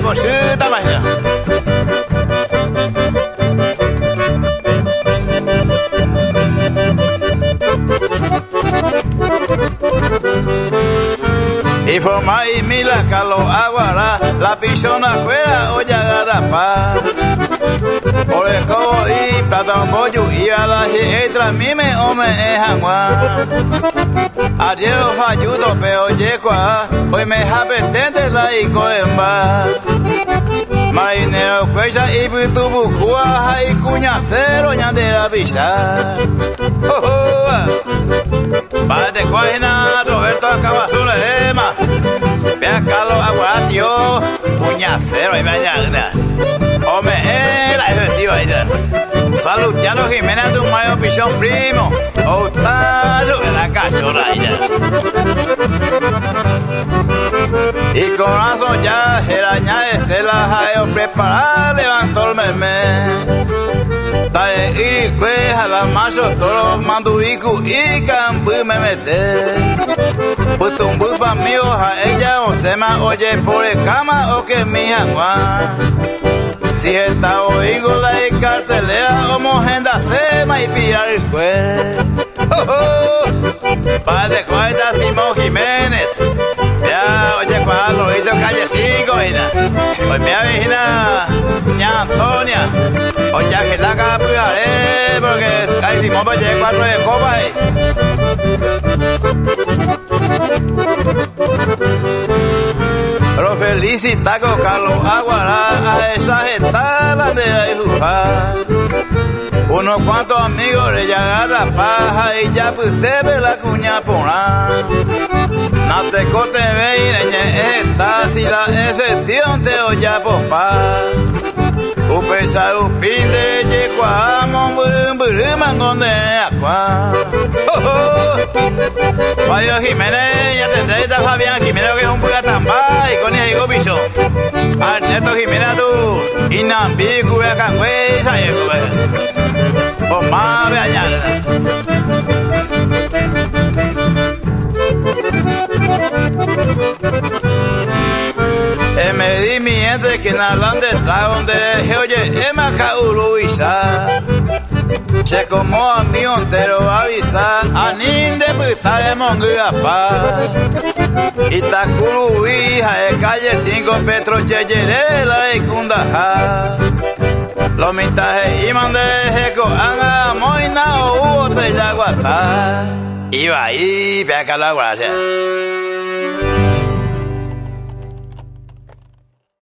cosita más. Y forma y mila calo aguara, la pisona fuera o yagarapa. Por el cobo y platón bollo y a la jetra mime o me ejangua. Ayer os ayudo pero yecua, hoy me japetente la y coemba. Marinero cuella y butubucua y cuñacero ñandera bicha. Padre Cuajina, Roberto Cabazula, Emma. Vea Carlos Aguatio, puñacero y mañana. Hombre, la efectiva ella. Salutiano Jiménez de un mayo pichón primo. Otazo de la cachorra ella. Y con razón ya, Geraña Estela Jaeo preparada, levantó el meme. Tare y cueja la macho, todos manduicu y campu me mete. Putumbu pa mi hoja, ella o se me oye por el cama o que mi agua. Si está oigo la cartelera, como agenda sema y pirar el juez. Padre Cuaita Simón Jiménez. Ya, oye, cuál, Lorito Calle 5, vina. Hoy me avina, ña Antonia. Oye, que la capuaré, porque Calle Simón me llegue 4 de copas, Pero felicita con Carlos Aguará a esa gestala de Ayuja. Unos cuantos amigos le llegan la paja y ya pues usted ve la cuña porá. Natecote ve y leñe esta si la excepción te oye popá. Upesa upin de yecuamo burum mangon de aqua. Mario Jiménez, ya tendréis a Fabián Jiménez que es un bugatamba y con el hijo piso. Arneto Jiménez tú, Inambi, Cuba Cangüey, Sayeco. Pues más me añade. Me di mi gente que nalan de trago de oye, Emma Cauluisa. Se como a mi entero avisa, a nin de puta de monguapa. Y Takuru hija de calle 5 Petro Cheyerela y Kundaja. Los mitajes iman de Jeco, anga moina o uo te yaguata. Iba ahí, vea que la gracia.